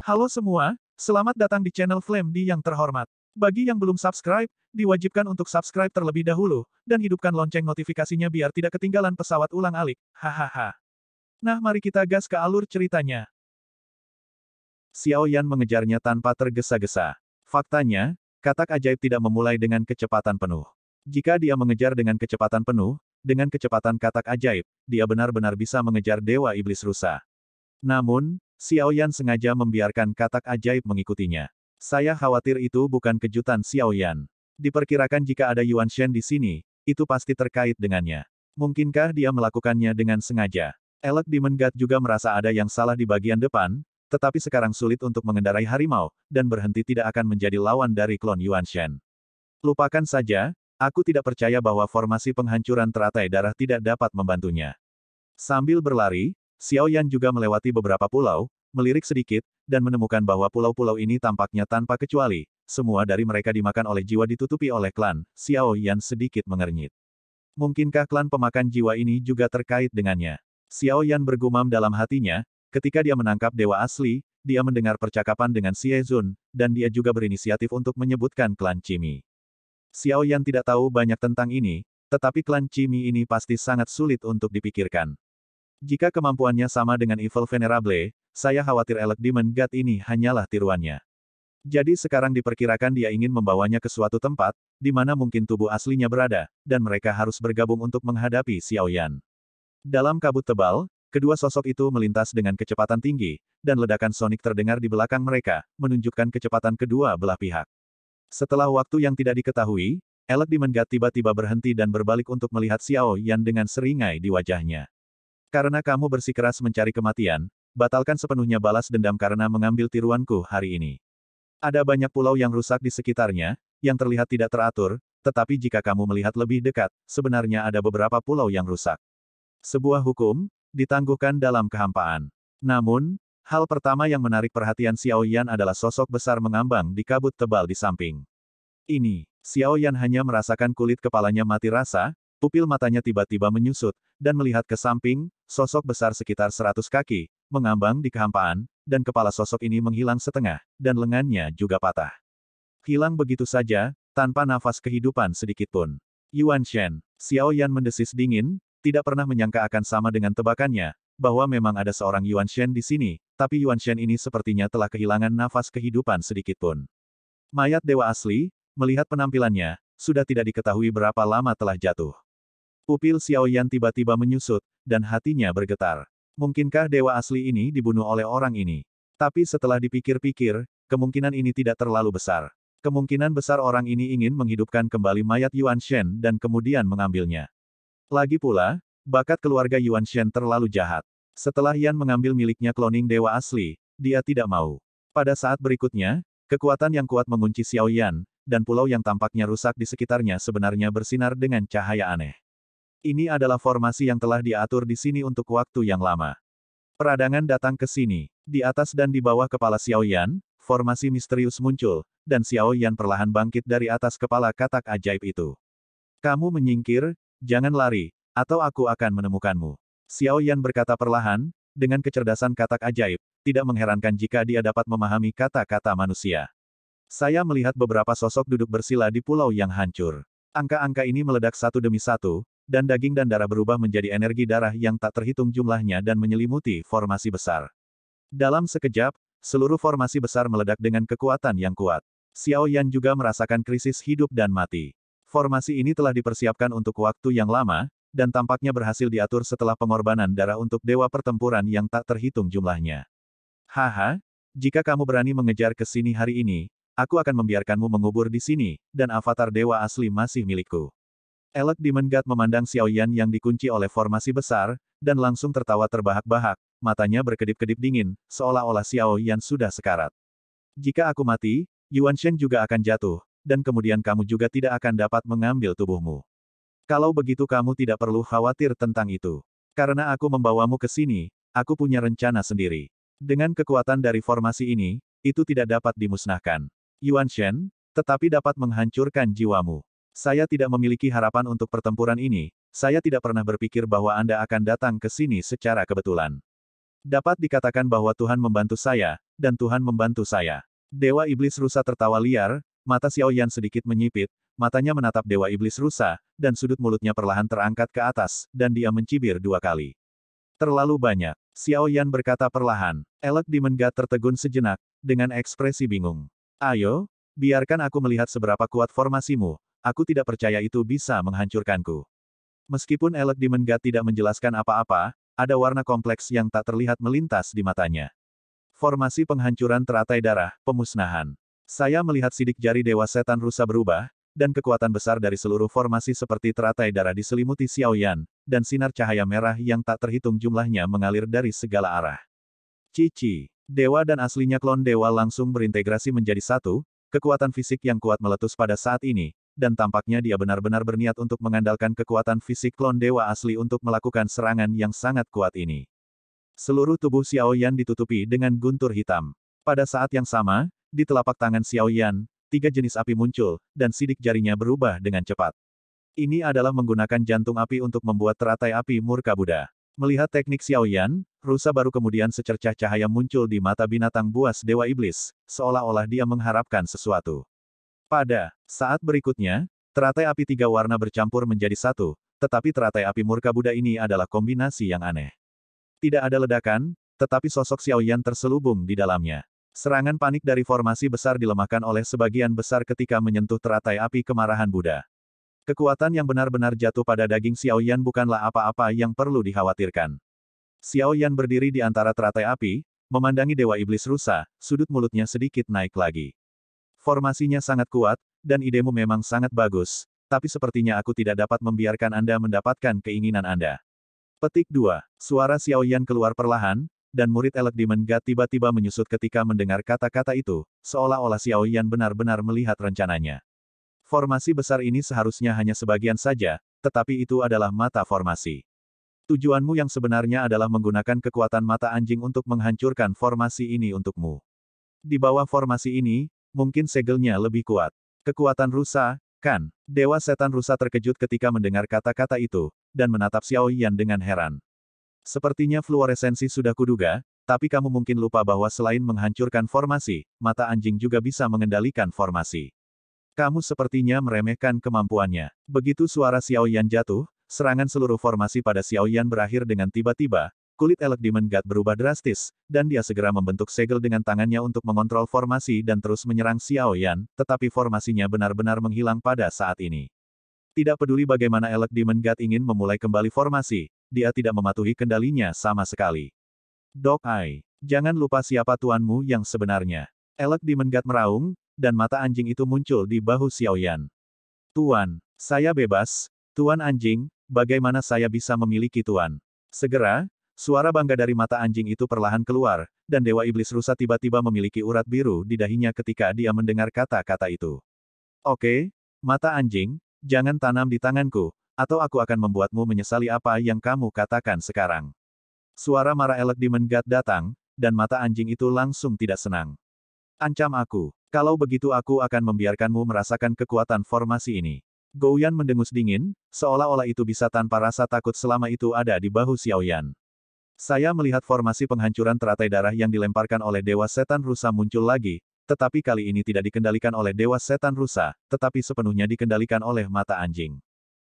Halo semua, selamat datang di channel Flame D yang terhormat. Bagi yang belum subscribe, diwajibkan untuk subscribe terlebih dahulu, dan hidupkan lonceng notifikasinya biar tidak ketinggalan pesawat ulang-alik. Hahaha. Nah, mari kita gas ke alur ceritanya. Xiao Yan mengejarnya tanpa tergesa-gesa. Faktanya, katak ajaib tidak memulai dengan kecepatan penuh. Jika dia mengejar dengan kecepatan penuh, dengan kecepatan katak ajaib, dia benar-benar bisa mengejar Dewa Iblis Rusa. Namun, Xiao Yan sengaja membiarkan katak ajaib mengikutinya. Saya khawatir itu bukan kejutan Xiao Yan. Diperkirakan jika ada Yuan Shen di sini, itu pasti terkait dengannya. Mungkinkah dia melakukannya dengan sengaja? Elk Demon God juga merasa ada yang salah di bagian depan, tetapi sekarang sulit untuk mengendarai harimau, dan berhenti tidak akan menjadi lawan dari klon Yuan Shen. Lupakan saja, aku tidak percaya bahwa formasi penghancuran teratai darah tidak dapat membantunya. Sambil berlari, Xiao Yan juga melewati beberapa pulau, melirik sedikit, dan menemukan bahwa pulau-pulau ini tampaknya tanpa kecuali, semua dari mereka dimakan oleh jiwa ditutupi oleh klan. Xiao Yan sedikit mengernyit. Mungkinkah klan pemakan jiwa ini juga terkait dengannya? Xiao Yan bergumam dalam hatinya, ketika dia menangkap dewa asli, dia mendengar percakapan dengan Xie Zun, dan dia juga berinisiatif untuk menyebutkan klan Cimi. Xiao Yan tidak tahu banyak tentang ini, tetapi klan Cimi ini pasti sangat sulit untuk dipikirkan. Jika kemampuannya sama dengan Evil Venerable, saya khawatir Elk Demon God ini hanyalah tiruannya. Jadi sekarang diperkirakan dia ingin membawanya ke suatu tempat, di mana mungkin tubuh aslinya berada, dan mereka harus bergabung untuk menghadapi Xiao Yan. Dalam kabut tebal, kedua sosok itu melintas dengan kecepatan tinggi, dan ledakan sonik terdengar di belakang mereka, menunjukkan kecepatan kedua belah pihak. Setelah waktu yang tidak diketahui, Elk Demon God tiba-tiba berhenti dan berbalik untuk melihat Xiao Yan dengan seringai di wajahnya. Karena kamu bersikeras mencari kematian, batalkan sepenuhnya balas dendam karena mengambil tiruanku hari ini. Ada banyak pulau yang rusak di sekitarnya, yang terlihat tidak teratur, tetapi jika kamu melihat lebih dekat, sebenarnya ada beberapa pulau yang rusak. Sebuah hukum, ditangguhkan dalam kehampaan. Namun, hal pertama yang menarik perhatian Xiao Yan adalah sosok besar mengambang di kabut tebal di samping. Ini, Xiao Yan hanya merasakan kulit kepalanya mati rasa, pupil matanya tiba-tiba menyusut, dan melihat ke samping, sosok besar sekitar 100 kaki, mengambang di kehampaan, dan kepala sosok ini menghilang setengah, dan lengannya juga patah. Hilang begitu saja, tanpa nafas kehidupan sedikitpun. Yuan Shen, Xiao Yan mendesis dingin, tidak pernah menyangka akan sama dengan tebakannya, bahwa memang ada seorang Yuan Shen di sini, tapi Yuan Shen ini sepertinya telah kehilangan nafas kehidupan sedikitpun. Mayat dewa asli, melihat penampilannya, sudah tidak diketahui berapa lama telah jatuh. Pupil Xiao Yan tiba-tiba menyusut, dan hatinya bergetar. Mungkinkah dewa asli ini dibunuh oleh orang ini? Tapi setelah dipikir-pikir, kemungkinan ini tidak terlalu besar. Kemungkinan besar orang ini ingin menghidupkan kembali mayat Yuan Shen dan kemudian mengambilnya. Lagi pula, bakat keluarga Yuan Shen terlalu jahat. Setelah Yan mengambil miliknya kloning dewa asli, dia tidak mau. Pada saat berikutnya, kekuatan yang kuat mengunci Xiao Yan, dan pulau yang tampaknya rusak di sekitarnya sebenarnya bersinar dengan cahaya aneh. Ini adalah formasi yang telah diatur di sini untuk waktu yang lama. Peradangan datang ke sini. Di atas dan di bawah kepala Xiao Yan, formasi misterius muncul, dan Xiao Yan perlahan bangkit dari atas kepala katak ajaib itu. Kamu menyingkir, jangan lari, atau aku akan menemukanmu. Xiao Yan berkata perlahan, dengan kecerdasan katak ajaib, tidak mengherankan jika dia dapat memahami kata-kata manusia. Saya melihat beberapa sosok duduk bersila di pulau yang hancur. Angka-angka ini meledak satu demi satu, dan daging dan darah berubah menjadi energi darah yang tak terhitung jumlahnya dan menyelimuti formasi besar. Dalam sekejap, seluruh formasi besar meledak dengan kekuatan yang kuat. Xiao Yan juga merasakan krisis hidup dan mati. Formasi ini telah dipersiapkan untuk waktu yang lama, dan tampaknya berhasil diatur setelah pengorbanan darah untuk dewa pertempuran yang tak terhitung jumlahnya. Haha, jika kamu berani mengejar ke sini hari ini, aku akan membiarkanmu mengubur di sini, dan avatar dewa asli masih milikku. Elk Demon God memandang Xiao Yan yang dikunci oleh formasi besar, dan langsung tertawa terbahak-bahak, matanya berkedip-kedip dingin, seolah-olah Xiao Yan sudah sekarat. Jika aku mati, Yuan Shen juga akan jatuh, dan kemudian kamu juga tidak akan dapat mengambil tubuhmu. Kalau begitu kamu tidak perlu khawatir tentang itu. Karena aku membawamu ke sini, aku punya rencana sendiri. Dengan kekuatan dari formasi ini, itu tidak dapat dimusnahkan. Yuan Shen, tetapi dapat menghancurkan jiwamu. Saya tidak memiliki harapan untuk pertempuran ini, saya tidak pernah berpikir bahwa Anda akan datang ke sini secara kebetulan. Dapat dikatakan bahwa Tuhan membantu saya, dan Tuhan membantu saya. Dewa Iblis Rusa tertawa liar, mata Xiaoyan sedikit menyipit, matanya menatap Dewa Iblis Rusa, dan sudut mulutnya perlahan terangkat ke atas, dan dia mencibir 2 kali. Terlalu banyak. Xiaoyan berkata perlahan. Elek Demon God tertegun sejenak, dengan ekspresi bingung. Ayo, biarkan aku melihat seberapa kuat formasimu, aku tidak percaya itu bisa menghancurkanku. Meskipun Elek Demon God tidak menjelaskan apa-apa, ada warna kompleks yang tak terlihat melintas di matanya. Formasi penghancuran teratai darah, pemusnahan. Saya melihat sidik jari Dewa Setan Rusa berubah, dan kekuatan besar dari seluruh formasi seperti teratai darah diselimuti Xiaoyan, dan sinar cahaya merah yang tak terhitung jumlahnya mengalir dari segala arah. Cici, dewa dan aslinya klon dewa langsung berintegrasi menjadi satu, kekuatan fisik yang kuat meletus pada saat ini, dan tampaknya dia benar-benar berniat untuk mengandalkan kekuatan fisik klon dewa asli untuk melakukan serangan yang sangat kuat ini. Seluruh tubuh Xiaoyan ditutupi dengan guntur hitam. Pada saat yang sama, di telapak tangan Xiaoyan, 3 jenis api muncul, dan sidik jarinya berubah dengan cepat. Ini adalah menggunakan jantung api untuk membuat teratai api murka Buddha. Melihat teknik Xiaoyan, rusa baru kemudian secercah cahaya muncul di mata binatang buas Dewa Iblis, seolah-olah dia mengharapkan sesuatu. Pada saat berikutnya, teratai api 3 warna bercampur menjadi satu, tetapi teratai api murka Buddha ini adalah kombinasi yang aneh. Tidak ada ledakan, tetapi sosok Xiaoyan terselubung di dalamnya. Serangan panik dari formasi besar dilemahkan oleh sebagian besar ketika menyentuh teratai api kemarahan Buddha. Kekuatan yang benar-benar jatuh pada daging Xiaoyan bukanlah apa-apa yang perlu dikhawatirkan. Xiaoyan berdiri di antara teratai api, memandangi Dewa Iblis Rusa, sudut mulutnya sedikit naik lagi. Formasinya sangat kuat, dan idemu memang sangat bagus, tapi sepertinya aku tidak dapat membiarkan Anda mendapatkan keinginan Anda. Petik 2. Suara Xiaoyan keluar perlahan, dan murid Elek Demon God tiba-tiba menyusut ketika mendengar kata-kata itu, seolah-olah Xiaoyan benar-benar melihat rencananya. Formasi besar ini seharusnya hanya sebagian saja, tetapi itu adalah mata formasi. Tujuanmu yang sebenarnya adalah menggunakan kekuatan mata anjing untuk menghancurkan formasi ini untukmu. Di bawah formasi ini, mungkin segelnya lebih kuat. Kekuatan rusa, kan? Dewa Setan Rusa terkejut ketika mendengar kata-kata itu, dan menatap Xiaoyan dengan heran. Sepertinya fluoresensi sudah kuduga, tapi kamu mungkin lupa bahwa selain menghancurkan formasi, mata anjing juga bisa mengendalikan formasi. Kamu sepertinya meremehkan kemampuannya. Begitu suara Xiaoyan jatuh, serangan seluruh formasi pada Xiaoyan berakhir dengan tiba-tiba, kulit Elek Demon God berubah drastis, dan dia segera membentuk segel dengan tangannya untuk mengontrol formasi dan terus menyerang Xiaoyan, tetapi formasinya benar-benar menghilang pada saat ini. Tidak peduli bagaimana Elek Demon God ingin memulai kembali formasi, dia tidak mematuhi kendalinya sama sekali. Dok Ai, jangan lupa siapa tuanmu yang sebenarnya. Elek Demon God meraung, dan mata anjing itu muncul di bahu Xiaoyan. Tuan, saya bebas, Tuan Anjing, bagaimana saya bisa memiliki Tuan? Segera, suara bangga dari mata anjing itu perlahan keluar, dan Dewa Iblis Rusa tiba-tiba memiliki urat biru di dahinya ketika dia mendengar kata-kata itu. Oke, mata anjing, jangan tanam di tanganku, atau aku akan membuatmu menyesali apa yang kamu katakan sekarang. Suara marah Elek Demon God datang, dan mata anjing itu langsung tidak senang. Ancam aku. Kalau begitu aku akan membiarkanmu merasakan kekuatan formasi ini. Gouyan mendengus dingin, seolah-olah itu bisa tanpa rasa takut selama itu ada di bahu Xiaoyan. Saya melihat formasi penghancuran teratai darah yang dilemparkan oleh Dewa Setan Rusa muncul lagi, tetapi kali ini tidak dikendalikan oleh Dewa Setan Rusa, tetapi sepenuhnya dikendalikan oleh mata anjing.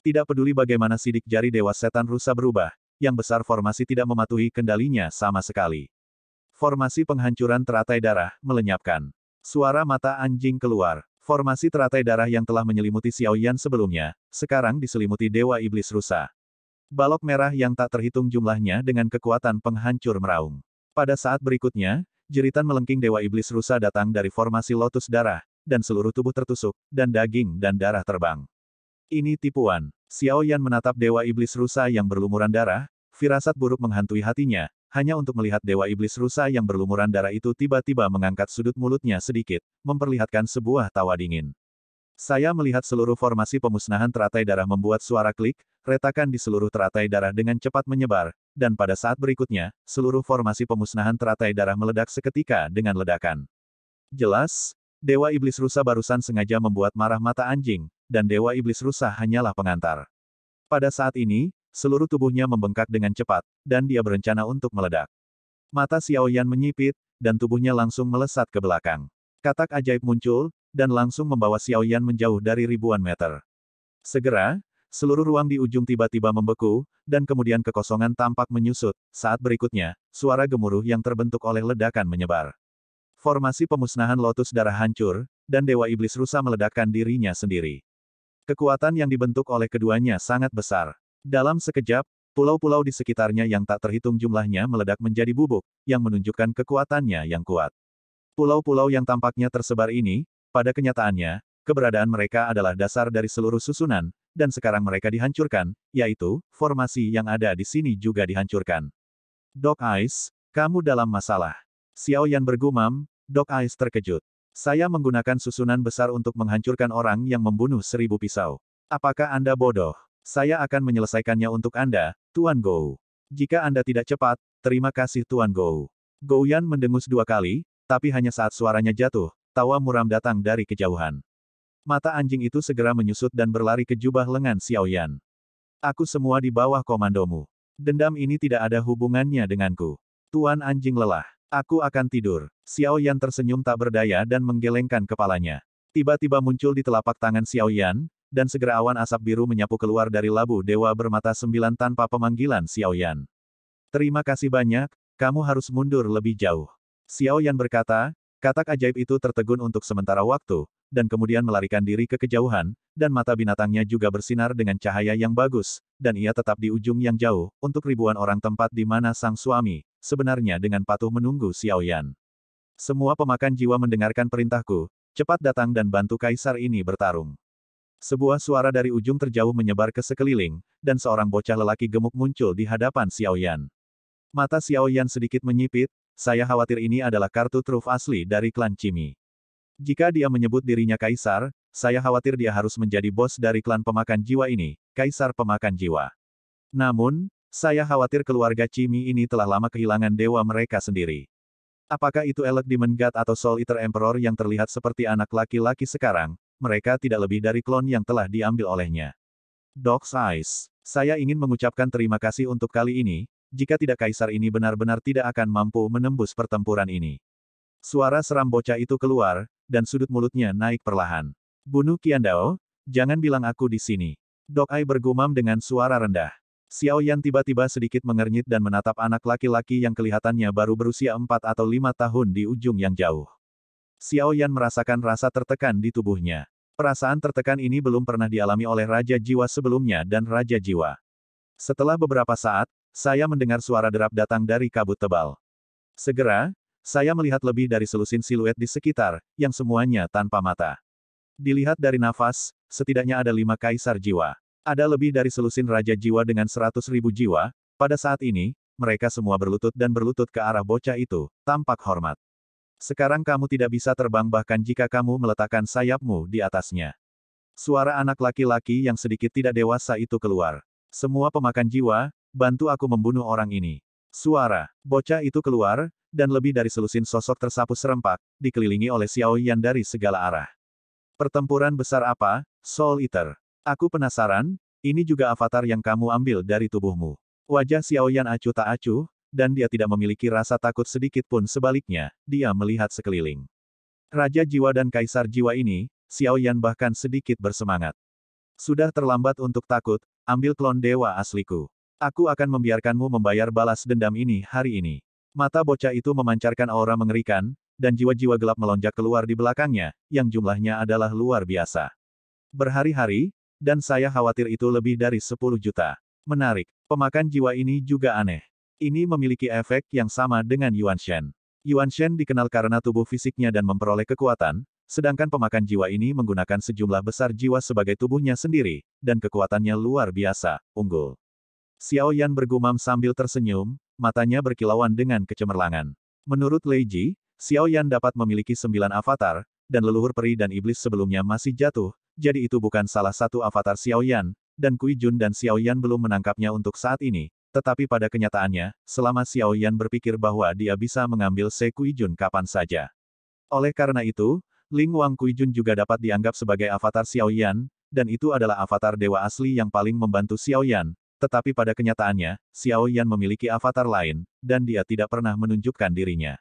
Tidak peduli bagaimana sidik jari Dewa Setan Rusa berubah, yang besar formasi tidak mematuhi kendalinya sama sekali. Formasi penghancuran teratai darah melenyapkan. Suara mata anjing keluar. Formasi teratai darah yang telah menyelimuti Xiaoyan sebelumnya, sekarang diselimuti Dewa Iblis Rusa. Balok merah yang tak terhitung jumlahnya dengan kekuatan penghancur meraung. Pada saat berikutnya, jeritan melengking Dewa Iblis Rusa datang dari formasi lotus darah, dan seluruh tubuh tertusuk, dan daging dan darah terbang. Ini tipuan. Xiaoyan menatap Dewa Iblis Rusa yang berlumuran darah, firasat buruk menghantui hatinya, hanya untuk melihat Dewa Iblis Rusa yang berlumuran darah itu tiba-tiba mengangkat sudut mulutnya sedikit, memperlihatkan sebuah tawa dingin. Saya melihat seluruh formasi pemusnahan teratai darah membuat suara klik, retakan di seluruh teratai darah dengan cepat menyebar, dan pada saat berikutnya, seluruh formasi pemusnahan teratai darah meledak seketika dengan ledakan. Jelas, Dewa Iblis Rusa barusan sengaja membuat marah mata anjing, dan Dewa Iblis Rusa hanyalah pengantar. Pada saat ini, seluruh tubuhnya membengkak dengan cepat, dan dia berencana untuk meledak. Mata Xiao Yan menyipit, dan tubuhnya langsung melesat ke belakang. Katak ajaib muncul, dan langsung membawa Xiao Yan menjauh dari ribuan meter. Segera, seluruh ruang di ujung tiba-tiba membeku, dan kemudian kekosongan tampak menyusut. Saat berikutnya, suara gemuruh yang terbentuk oleh ledakan menyebar. Formasi pemusnahan lotus darah hancur, dan Dewa Iblis Rusa meledakkan dirinya sendiri. Kekuatan yang dibentuk oleh keduanya sangat besar. Dalam sekejap, pulau-pulau di sekitarnya yang tak terhitung jumlahnya meledak menjadi bubuk, yang menunjukkan kekuatannya yang kuat. Pulau-pulau yang tampaknya tersebar ini, pada kenyataannya, keberadaan mereka adalah dasar dari seluruh susunan, dan sekarang mereka dihancurkan, yaitu, formasi yang ada di sini juga dihancurkan. Dog Eyes, kamu dalam masalah. Xiao Yan bergumam, Dog Eyes terkejut. Saya menggunakan susunan besar untuk menghancurkan orang yang membunuh 1000 pisau. Apakah Anda bodoh? Saya akan menyelesaikannya untuk Anda, Tuan Gou. Jika Anda tidak cepat, terima kasih Tuan Gou. Gou Yan mendengus 2 kali, tapi hanya saat suaranya jatuh, tawa muram datang dari kejauhan. Mata anjing itu segera menyusut dan berlari ke jubah lengan Xiao Yan. Aku semua di bawah komandomu. Dendam ini tidak ada hubungannya denganku. Tuan anjing lelah. Aku akan tidur. Xiao Yan tersenyum tak berdaya dan menggelengkan kepalanya. Tiba-tiba muncul di telapak tangan Xiao Yan, dan segera awan asap biru menyapu keluar dari labu dewa bermata 9 tanpa pemanggilan Xiao Yan. Terima kasih banyak, kamu harus mundur lebih jauh. Xiao Yan berkata, katak ajaib itu tertegun untuk sementara waktu, dan kemudian melarikan diri ke kejauhan, dan mata binatangnya juga bersinar dengan cahaya yang bagus, dan ia tetap di ujung yang jauh, untuk ribuan orang tempat di mana sang suami, sebenarnya dengan patuh menunggu Xiao Yan. Semua pemakan jiwa mendengarkan perintahku, cepat datang dan bantu kaisar ini bertarung. Sebuah suara dari ujung terjauh menyebar ke sekeliling, dan seorang bocah lelaki gemuk muncul di hadapan Xiao Yan. Mata Xiao Yan sedikit menyipit, saya khawatir ini adalah kartu truf asli dari klan Cimi. Jika dia menyebut dirinya kaisar, saya khawatir dia harus menjadi bos dari klan pemakan jiwa ini, kaisar pemakan jiwa. Namun, saya khawatir keluarga Cimi ini telah lama kehilangan dewa mereka sendiri. Apakah itu Elec Demon God atau Soul Eater Emperor yang terlihat seperti anak laki-laki sekarang, mereka tidak lebih dari klon yang telah diambil olehnya. Dog's Eyes, saya ingin mengucapkan terima kasih untuk kali ini, jika tidak kaisar ini benar-benar tidak akan mampu menembus pertempuran ini. Suara seram bocah itu keluar, dan sudut mulutnya naik perlahan. Bunuh Qiandao, jangan bilang aku di sini. Dog Eye bergumam dengan suara rendah. Xiao Yan tiba-tiba sedikit mengernyit dan menatap anak laki-laki yang kelihatannya baru berusia 4 atau 5 tahun di ujung yang jauh. Xiao Yan merasakan rasa tertekan di tubuhnya. Perasaan tertekan ini belum pernah dialami oleh Raja Jiwa sebelumnya dan Raja Jiwa. Setelah beberapa saat, saya mendengar suara derap datang dari kabut tebal. Segera, saya melihat lebih dari selusin siluet di sekitar, yang semuanya tanpa mata. Dilihat dari nafas, setidaknya ada 5 kaisar jiwa. Ada lebih dari selusin Raja Jiwa dengan 100.000 jiwa, pada saat ini, mereka semua berlutut dan berlutut ke arah bocah itu, tampak hormat. Sekarang kamu tidak bisa terbang bahkan jika kamu meletakkan sayapmu di atasnya. Suara anak laki-laki yang sedikit tidak dewasa itu keluar. Semua pemakan jiwa, bantu aku membunuh orang ini. Suara bocah itu keluar, dan lebih dari selusin sosok tersapu serempak, dikelilingi oleh Xiao Yan dari segala arah. Pertempuran besar apa, Soul Eater? Aku penasaran, ini juga avatar yang kamu ambil dari tubuhmu. Wajah Xiao Yan acuh tak acuh, dan dia tidak memiliki rasa takut sedikit pun sebaliknya, dia melihat sekeliling. Raja Jiwa dan Kaisar Jiwa ini, Xiao Yan bahkan sedikit bersemangat. Sudah terlambat untuk takut, ambil klon dewa asliku. Aku akan membiarkanmu membayar balas dendam ini hari ini. Mata bocah itu memancarkan aura mengerikan, dan jiwa-jiwa gelap melonjak keluar di belakangnya, yang jumlahnya adalah luar biasa. Berhari-hari, dan saya khawatir itu lebih dari 10 juta. Menarik, pemakan jiwa ini juga aneh. Ini memiliki efek yang sama dengan Yuan Shen. Yuan Shen dikenal karena tubuh fisiknya dan memperoleh kekuatan, sedangkan pemakan jiwa ini menggunakan sejumlah besar jiwa sebagai tubuhnya sendiri, dan kekuatannya luar biasa, unggul. Xiao Yan bergumam sambil tersenyum, matanya berkilauan dengan kecemerlangan. Menurut Lei Ji, Xiao Yan dapat memiliki 9 avatar, dan leluhur peri dan iblis sebelumnya masih jatuh, jadi itu bukan salah satu avatar Xiao Yan, dan Kui Jun dan Xiao Yan belum menangkapnya untuk saat ini, tetapi pada kenyataannya, selama Xiao Yan berpikir bahwa dia bisa mengambil Se Kui Jun kapan saja. Oleh karena itu, Ling Wang Kui Jun juga dapat dianggap sebagai avatar Xiao Yan, dan itu adalah avatar dewa asli yang paling membantu Xiao Yan, Tetapi pada kenyataannya, Xiao Yan memiliki avatar lain, dan dia tidak pernah menunjukkan dirinya.